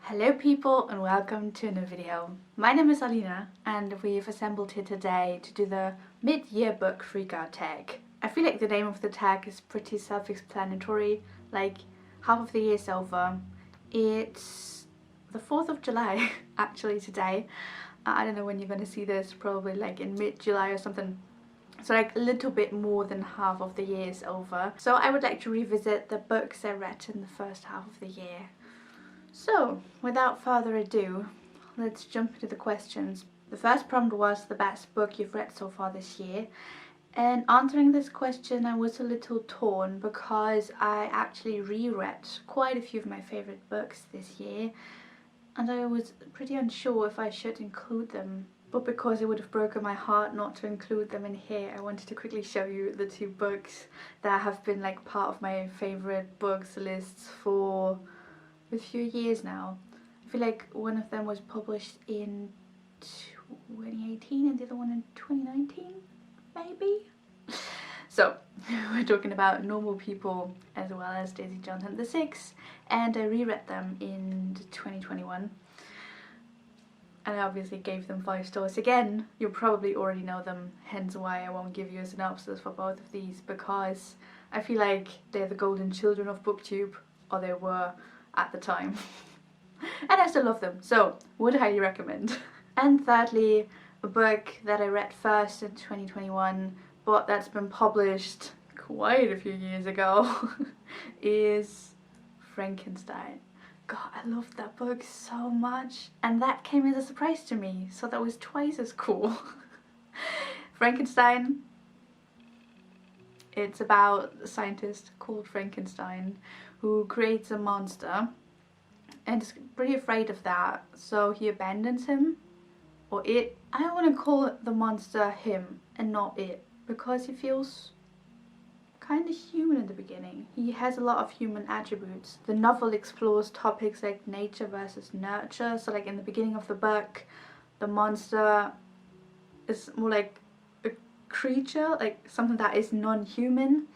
Hello people and welcome to a new video. My name is Alina and we've assembled here today to do the mid-year book Freakout tag. I feel like the name of the tag is pretty self-explanatory, like half of the year's over. It's the 4th of July actually today. I don't know when you're gonna see this, probably like in mid-July or something. So like a little bit more than half of the year is over. So I would like to revisit the books I read in the first half of the year. So, without further ado, let's jump into the questions. The first prompt was the best book you've read so far this year. And answering this question I was a little torn because I actually reread quite a few of my favourite books this year. And I was pretty unsure if I should include them. But because it would have broken my heart not to include them in here, I wanted to quickly show you the two books that have been like part of my favourite books lists for a few years now. I feel like one of them was published in 2018 and the other one in 2019, maybe? So, we're talking about Normal People as well as Daisy Jones and the Six, and I reread them in 2021. And I obviously gave them 5 stars again. You probably already know them, hence why I won't give you a synopsis for both of these, because I feel like they're the golden children of BookTube, or they were at the time. And I still love them, so would highly recommend. And thirdly, a book that I read first in 2021 but that's been published quite a few years ago is Frankenstein. God, I loved that book so much, and that came as a surprise to me, so that was twice as cool. Frankenstein, it's about a scientist called Frankenstein who creates a monster and is pretty afraid of that, so he abandons him, or it. I want to call the monster him and not it, because he feels kind of human in the beginning. He has a lot of human attributes. The novel explores topics like nature versus nurture, so like in the beginning of the book, the monster is more like a creature, like something that is non-human,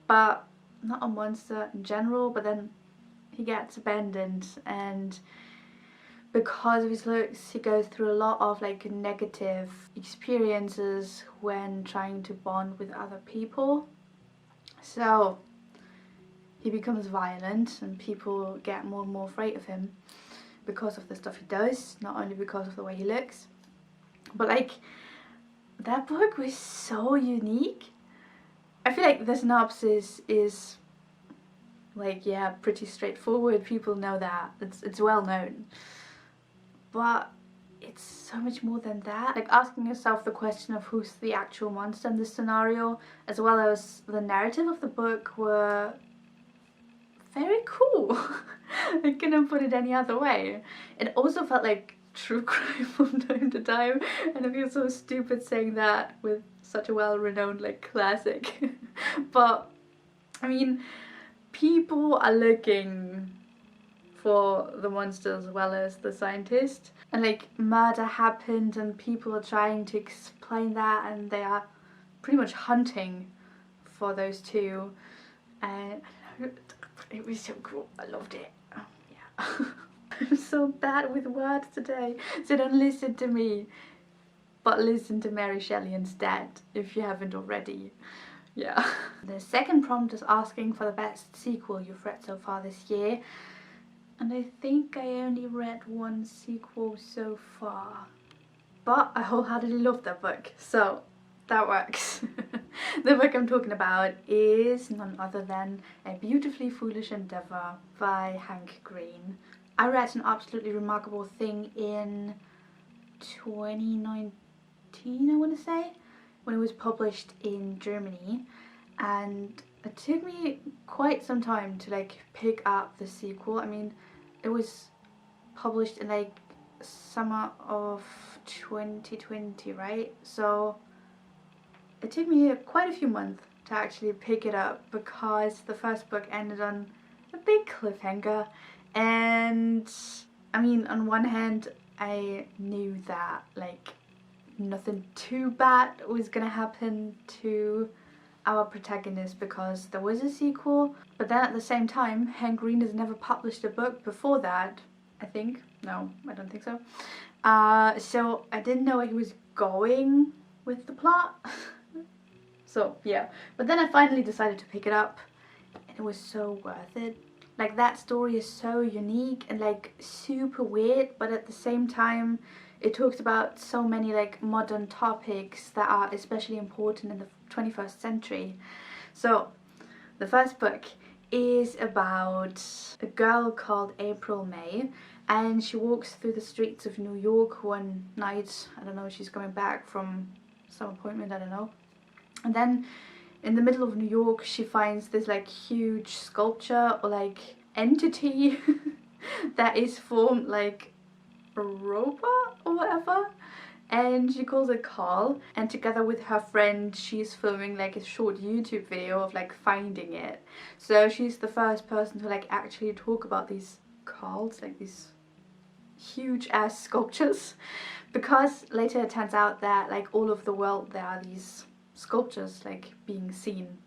but not a monster in general. But then he gets abandoned, and because of his looks he goes through a lot of like negative experiences when trying to bond with other people. So he becomes violent and people get more and more afraid of him because of the stuff he does, not only because of the way he looks. But like, that book was so unique. I feel like the synopsis is like, yeah, pretty straightforward. People know that. It's well known. But it's so much more than that. Like asking yourself the question of who's the actual monster in this scenario, as well as the narrative of the book, were very cool. I couldn't put it any other way. It also felt like true crime from time to time, and I feel so stupid saying that with such a well-renowned like classic. But I mean, people are looking for the monster as well as the scientist, and like murder happened and people are trying to explain that, and they are pretty much hunting for those two, and I don't know, it was so cool. I loved it. Oh, yeah. I'm so bad with words today, so don't listen to me, but listen to Mary Shelley instead if you haven't already. Yeah. The second prompt is asking for the best sequel you've read so far this year. And I think I only read one sequel so far. But I wholeheartedly love that book, so that works. The book I'm talking about is none other than A Beautifully Foolish Endeavour by Hank Green. I read an absolutely remarkable thing in 2019, I want to say, when it was published in Germany, and it took me quite some time to like pick up the sequel. I mean, it was published in like summer of 2020, right? So it took me quite a few months to actually pick it up, because the first book ended on a big cliffhanger. And I mean, on one hand I knew that like nothing too bad was gonna happen to our protagonist because there was a sequel, but then at the same time Hank Green has never published a book before that, I think. No, I don't think so. So I didn't know where he was going with the plot. So yeah, but then I finally decided to pick it up, and it was so worth it. Like, that story is so unique and like super weird, but at the same time it talks about so many like modern topics that are especially important in the 21st century. So the first book is about a girl called April May, and she walks through the streets of New York one night. I don't know, she's coming back from some appointment, I don't know. And then in the middle of New York she finds this like huge sculpture or like entity that is formed like a robot or whatever, and she calls it Carl, and together with her friend she's filming like a short YouTube video of like finding it. So she's the first person to like actually talk about these Carls, like these huge ass sculptures, because later it turns out that like all over the world there are these sculptures like being seen.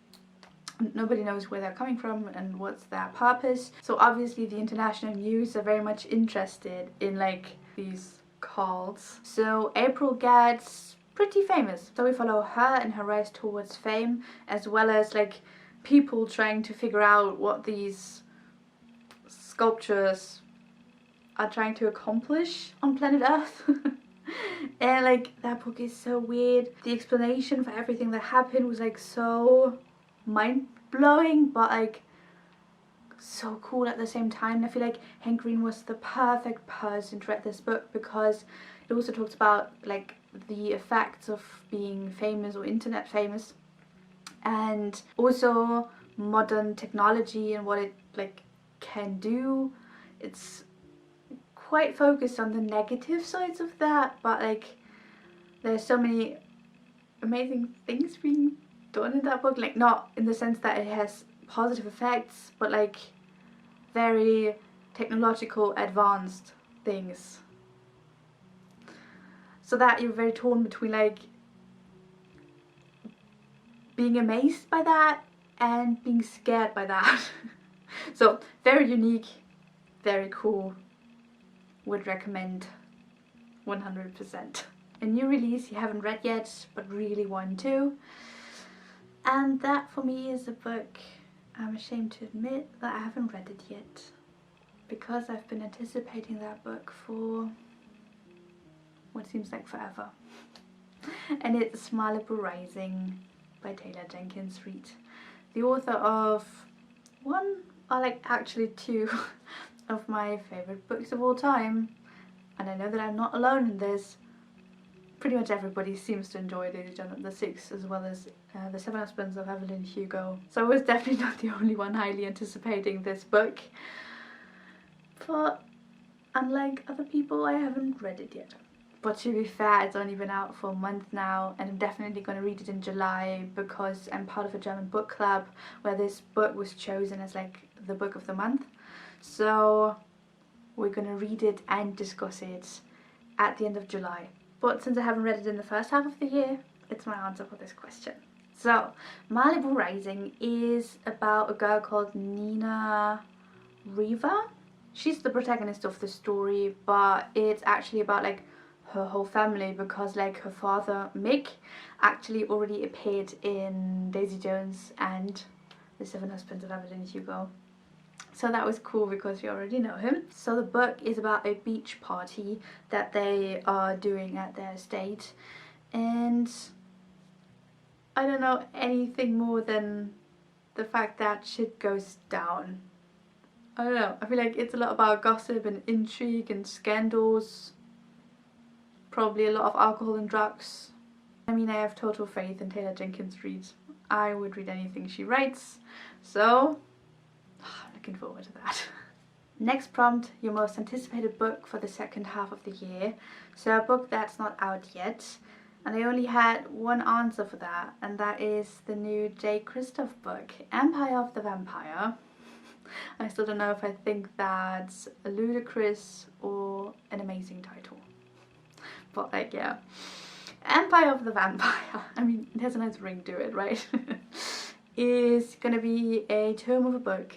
Nobody knows where they're coming from and what's their purpose. So obviously the international news are very much interested in like these Carls. So April gets pretty famous. So we follow her and her rise towards fame, as well as like people trying to figure out what these sculptures are trying to accomplish on planet Earth. And like, that book is so weird. The explanation for everything that happened was like so mind-blowing, but like so cool at the same time. And I feel like Hank Green was the perfect person to write this book, because it also talks about like the effects of being famous or internet famous, and also modern technology and what it like can do. It's quite focused on the negative sides of that, but like there's so many amazing things being done in that book, like not in the sense that it has positive effects, but like very technological advanced things, so that you're very torn between like being amazed by that and being scared by that. So very unique, very cool, would recommend 100%. A new release you haven't read yet but really want to, and that for me is a book I'm ashamed to admit that I haven't read it yet, because I've been anticipating that book for what seems like forever. And it's Malibu Rising by Taylor Jenkins Reid, the author of one, or like actually two of my favourite books of all time, and I know that I'm not alone in this. Pretty much everybody seems to enjoy Lady John of the Six, as well as The Seven Husbands of Evelyn Hugo. So I was definitely not the only one highly anticipating this book. But unlike other people, I haven't read it yet. But to be fair, it's only been out for a month now, and I'm definitely going to read it in July, because I'm part of a German book club where this book was chosen as like the book of the month. So we're going to read it and discuss it at the end of July. But since I haven't read it in the first half of the year, it's my answer for this question. So, Malibu Rising is about a girl called Nina Riva. She's the protagonist of the story, but it's actually about like her whole family, because like her father, Mick, actually already appeared in Daisy Jones and The Seven Husbands of Evelyn Hugo. So that was cool because we already know him. So the book is about a beach party that they are doing at their estate, and I don't know anything more than the fact that shit goes down. I don't know, I feel like it's a lot about gossip and intrigue and scandals, probably a lot of alcohol and drugs. I mean, I have total faith in Taylor Jenkins Reid. I would read anything she writes, so looking forward to that. Next prompt, your most anticipated book for the second half of the year. So a book that's not out yet, and I only had one answer for that, and that is the new J. Christoph book, Empire of the Vampire. I still don't know if I think that's a ludicrous or an amazing title, but like, yeah, Empire of the Vampire, I mean, it has a nice ring to it, right? Is gonna be a tome of a book,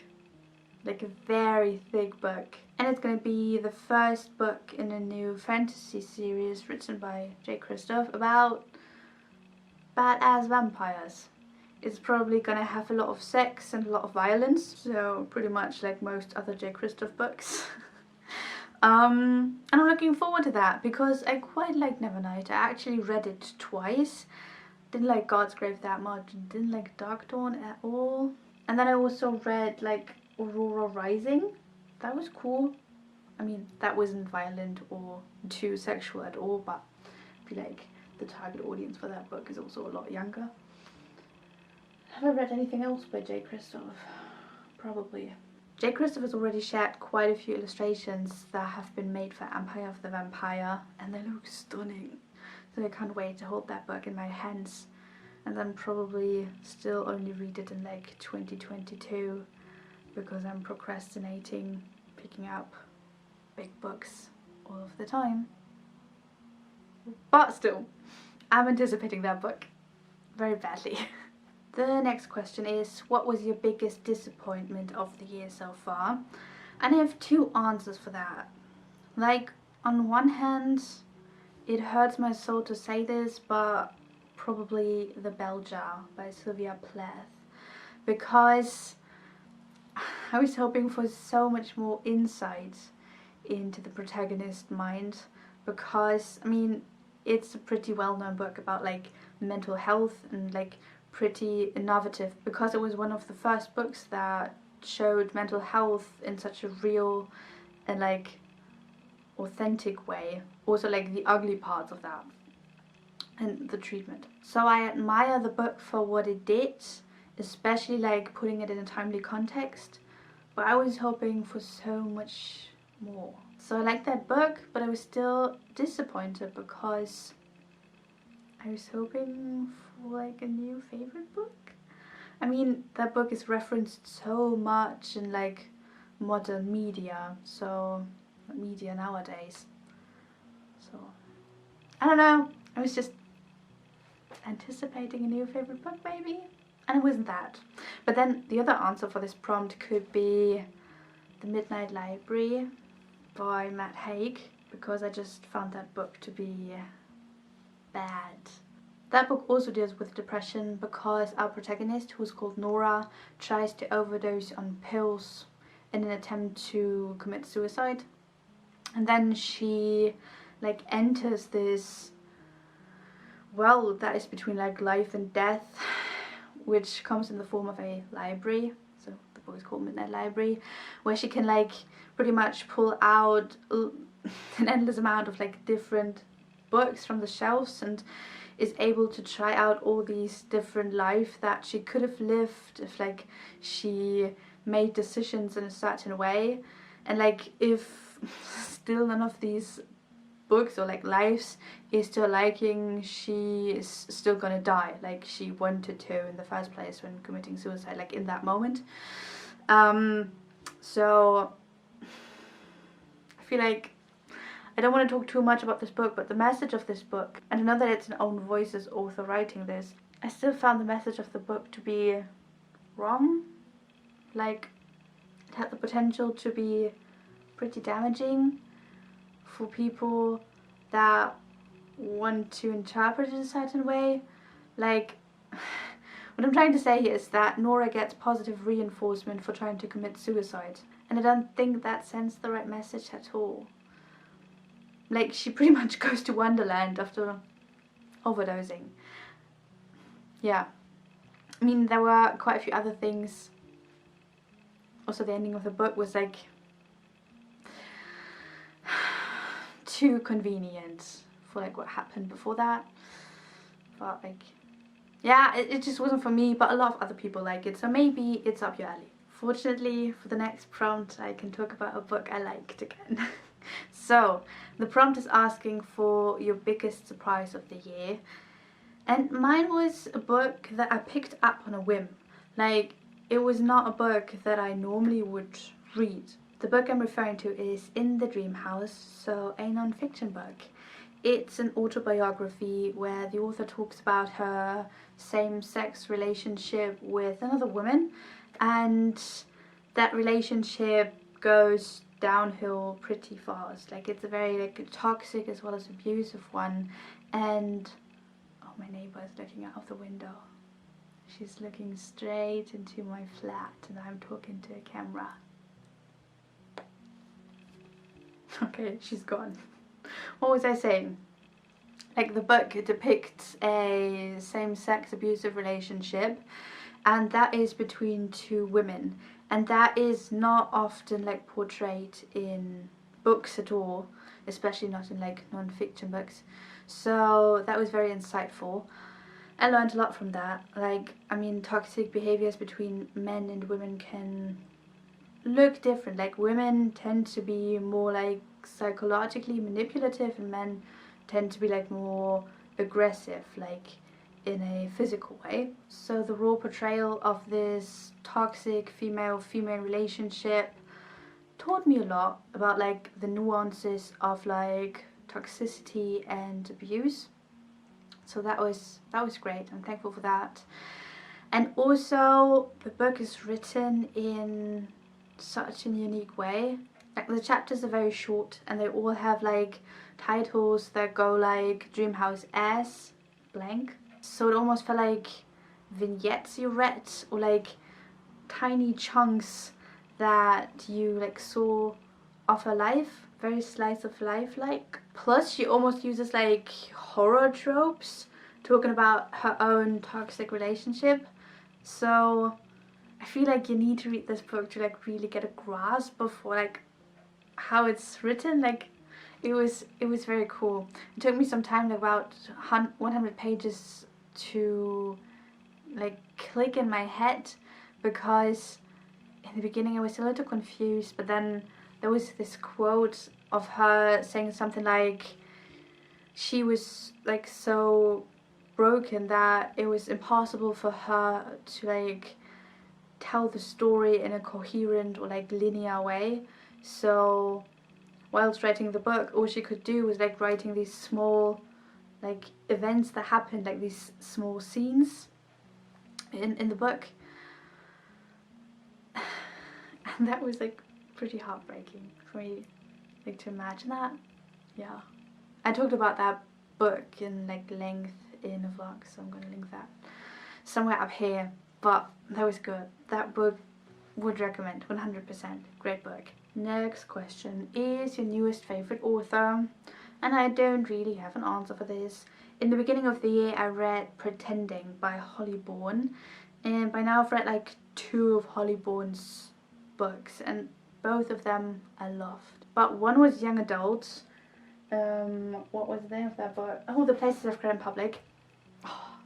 like a very thick book, And it's going to be the first book in a new fantasy series written by J. Christoph about badass vampires. It's probably going to have a lot of sex and a lot of violence, so pretty much like most other J. Christoph books. And I'm looking forward to that because I quite like Nevernight. I actually read it twice. Didn't like God's Grave that much, didn't like Dark Dawn at all. And then I also read like Aurora Rising. That was cool. I mean, that wasn't violent or too sexual at all, but I feel like the target audience for that book is also a lot younger. Have I read anything else by J. Christoph? Probably. J. Christoph has already shared quite a few illustrations that have been made for Empire of the Vampire, and they look stunning. So I can't wait to hold that book in my hands, and then probably still only read it in like 2022 because I'm procrastinating picking up big books all of the time. But still, I'm anticipating that book very badly. The next question is, what was your biggest disappointment of the year so far? And I have two answers for that. Like, on one hand, it hurts my soul to say this, but probably The Belgian by Sylvia Plath. Because I was hoping for so much more insight into the protagonist's mind. Because, I mean, it's a pretty well-known book about like mental health and like pretty innovative because it was one of the first books that showed mental health in such a real and like authentic way. Also like the ugly parts of that and the treatment. So I admire the book for what it did, especially like putting it in a timely context, but I was hoping for so much more. So I liked that book, but I was still disappointed because I was hoping for like a new favorite book. I mean, that book is referenced so much in like modern media, so media nowadays. So I don't know, I was just anticipating a new favorite book maybe, and it wasn't that. But then the other answer for this prompt could be The Midnight Library by Matt Haig, because I just found that book to be bad. That book also deals with depression because our protagonist, who's called Nora, tries to overdose on pills in an attempt to commit suicide. And then she like enters this well that is between like life and death, which comes in the form of a library. So the book is called Midnight Library, where she can like pretty much pull out an endless amount of like different books from the shelves and is able to try out all these different life that she could have lived if like she made decisions in a certain way. And like if still none of these books or like lives is to her liking, she is still gonna die like she wanted to in the first place when committing suicide, like in that moment. So I feel like I don't want to talk too much about this book, but the message of this book, and I know that it's an own voices author writing this, I still found the message of the book to be wrong. Like, it had the potential to be pretty damaging for people that want to interpret it a certain way. Like, what I'm trying to say here is that Nora gets positive reinforcement for trying to commit suicide, and I don't think that sends the right message at all. Like, she pretty much goes to Wonderland after overdosing. Yeah. I mean, there were quite a few other things. Also, the ending of the book was like too convenient for like what happened before that. But like, yeah, it just wasn't for me, but a lot of other people like it, so maybe it's up your alley. Fortunately, for the next prompt, I can talk about a book I liked again. So, the prompt is asking for your biggest surprise of the year. And mine was a book that I picked up on a whim. Like, it was not a book that I normally would read. The book I'm referring to is In the Dream House, so a non-fiction book. It's an autobiography where the author talks about her same-sex relationship with another woman, and that relationship goes downhill pretty fast. Like it's a very like toxic as well as abusive one. And oh, my neighbor is looking out of the window. She's looking straight into my flat and I'm talking to a camera. Okay, she's gone. What was I saying? Like the book depicts a same-sex abusive relationship, and that is between two women, and that is not often like portrayed in books at all, especially not in like non-fiction books. So that was very insightful. I learned a lot from that. Like, I mean, toxic behaviors between men and women can look different. Like women tend to be more like psychologically manipulative and men tend to be like more aggressive, like in a physical way. So the raw portrayal of this toxic female-female relationship taught me a lot about like the nuances of like toxicity and abuse. So that was great. I'm thankful for that. And also the book is written in such a unique way. Like the chapters are very short and they all have like titles that go like Dream House as blank. So it almost felt like vignettes you read, or like tiny chunks that you like saw of her life, very slice of life like. Plus she almost uses like horror tropes talking about her own toxic relationship. So I feel like you need to read this book to like really get a grasp of like how it's written. Like it was very cool. It took me some time, like about 100 pages to like click in my head, because in the beginning I was a little confused, but then there was this quote of her saying something like she was like so broken that it was impossible for her to like tell the story in a coherent or like linear way. So whilst writing the book, all she could do was like writing these small like events that happened, like these small scenes in the book. And that was like pretty heartbreaking for me, like to imagine that. Yeah, I talked about that book in like length in a vlog, so I'm gonna link that somewhere up here. But that was good. That book would recommend 100%. Great book. Next question is your newest favorite author, and I don't really have an answer for this. In the beginning of the year I read Pretending by Hollybourne, and by now I've read like 2 of Hollybourne's books and both of them I loved. But one was young adult. What was the name of that book? Oh, The Places I've Read in Public. Oh,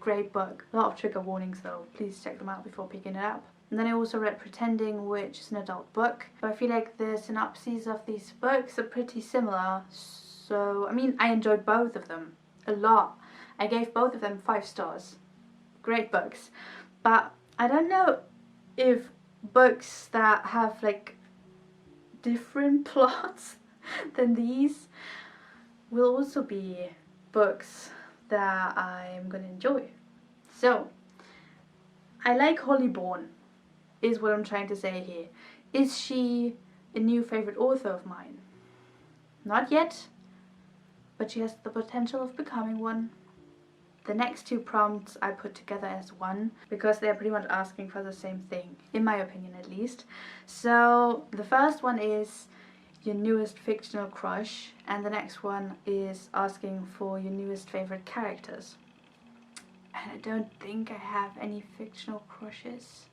great book. A lot of trigger warnings though. Please check them out before picking it up. And then I also read Pretending, which is an adult book. But I feel like the synopses of these books are pretty similar. So, I mean, I enjoyed both of them a lot. I gave both of them 5 stars. Great books. But I don't know if books that have like different plots than these will also be books that I'm gonna enjoy. So, I like Hollybourne, is what I'm trying to say here. Is she a new favorite author of mine? Not yet, but she has the potential of becoming one. The next 2 prompts I put together as one, because they're pretty much asking for the same thing, in my opinion at least. So the first one is your newest fictional crush, and the next one is asking for your newest favorite characters. And I don't think I have any fictional crushes.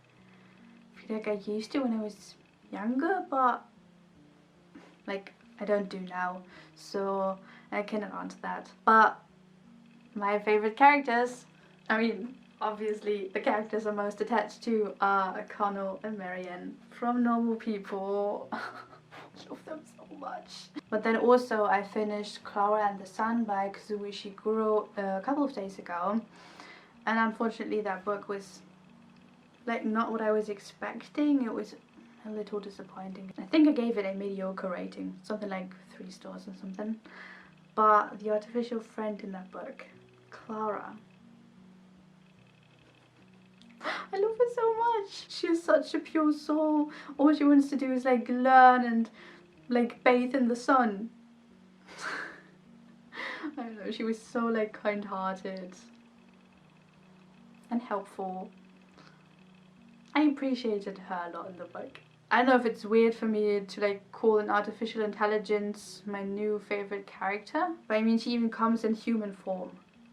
I feel like I used to when I was younger, but like I don't do now, so I cannot answer that. But my favorite characters, I mean, obviously the characters I'm most attached to are Connell and Marianne from Normal People. I love them so much. But then also I finished Clara and the Sun by Kazuo Ishiguro a couple of days ago, and unfortunately that book was like not what I was expecting. It was a little disappointing. I think I gave it a mediocre rating, something like 3 stars or something. But the artificial friend in that book, Clara. I love her so much. She is such a pure soul. All she wants to do is like learn and like bathe in the sun. I don't know, she was so like kind-hearted and helpful. I appreciated her a lot in the book. I don't know if it's weird for me to like call an artificial intelligence my new favorite character, but I mean she even comes in human form.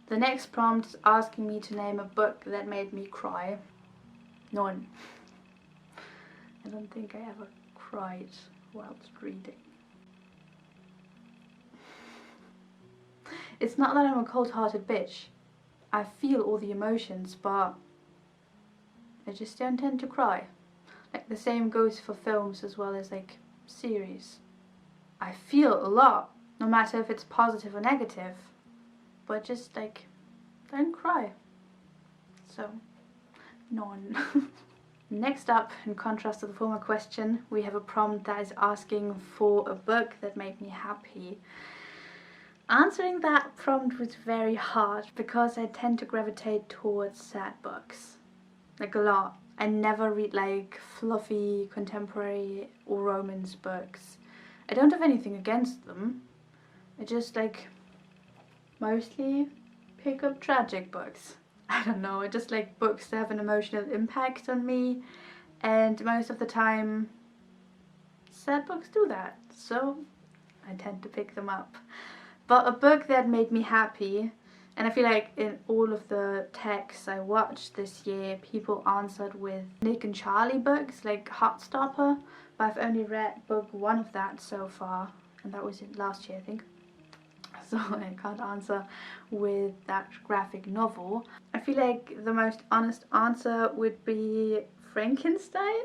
The next prompt is asking me to name a book that made me cry. None. I don't think I ever cried whilst reading. It's not that I'm a cold-hearted bitch. I feel all the emotions, but I just don't tend to cry. Like the same goes for films as well as like series. I feel a lot, no matter if it's positive or negative, but just like don't cry. So, none. Next up, in contrast to the former question, we have a prompt that is asking for a book that made me happy. Answering that prompt was very hard because I tend to gravitate towards sad books. Like a lot. I never read like fluffy, contemporary or romance books. I don't have anything against them. I just like mostly pick up tragic books. I don't know, I just like books that have an emotional impact on me, and most of the time sad books do that, so I tend to pick them up. But a book that made me happy, and I feel like in all of the texts I watched this year, people answered with Nick and Charlie books, like Heartstopper, but I've only read book 1 of that so far, and that was last year I think. So I can't answer with that graphic novel. I feel like the most honest answer would be Frankenstein.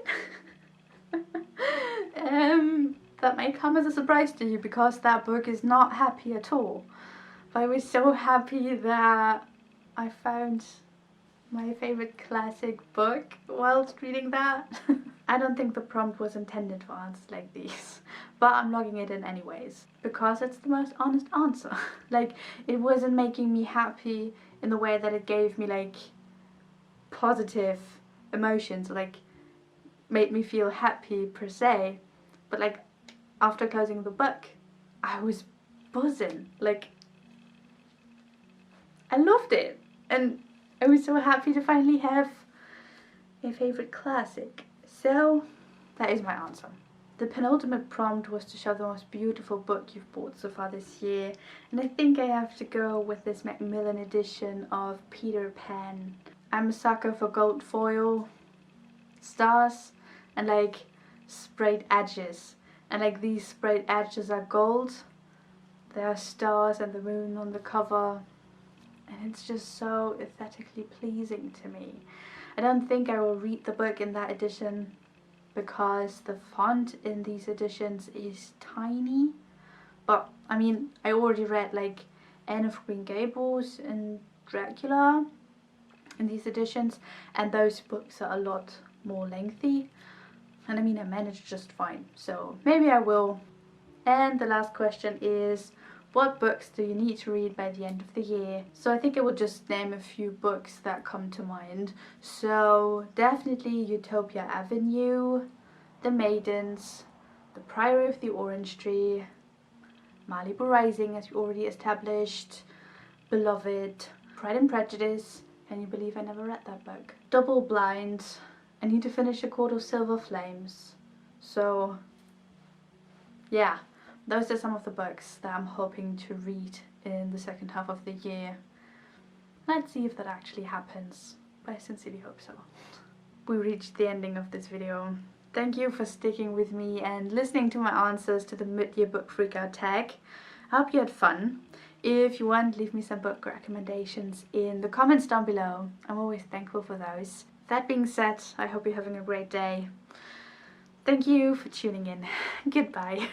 That may come as a surprise to you because that book is not happy at all. But I was so happy that I found my favorite classic book whilst reading that. I don't think the prompt was intended for answers like these, but I'm logging it in anyways because it's the most honest answer. Like, it wasn't making me happy in the way that it gave me like positive emotions, like made me feel happy per se, but like after closing the book I was buzzing. Like, I loved it and I was so happy to finally have a favorite classic. So that is my answer. The penultimate prompt was to show the most beautiful book you've bought so far this year, and I think I have to go with this Macmillan edition of Peter Pan. I'm a sucker for gold foil, stars, and like sprayed edges, and like these sprayed edges are gold. There are stars and the moon on the cover, and it's just so aesthetically pleasing to me. I don't think I will read the book in that edition because the font in these editions is tiny. But I mean, I already read like Anne of Green Gables and Dracula in these editions, and those books are a lot more lengthy. And I mean, I managed just fine, so maybe I will. And the last question is, what books do you need to read by the end of the year? So I think I will just name a few books that come to mind. So definitely Utopia Avenue, The Maidens, The Priory of the Orange Tree, Malibu Rising, as we already established, Beloved, Pride and Prejudice. Can you believe I never read that book? Double Blind. I need to finish A Court of Silver Flames. So yeah, those are some of the books that I'm hoping to read in the second half of the year. Let's see if that actually happens, but I sincerely hope so. We reached the ending of this video. Thank you for sticking with me and listening to my answers to the mid-year book Freakout tag. I hope you had fun. If you want, leave me some book recommendations in the comments down below. I'm always thankful for those. That being said, I hope you're having a great day. Thank you for tuning in. Goodbye.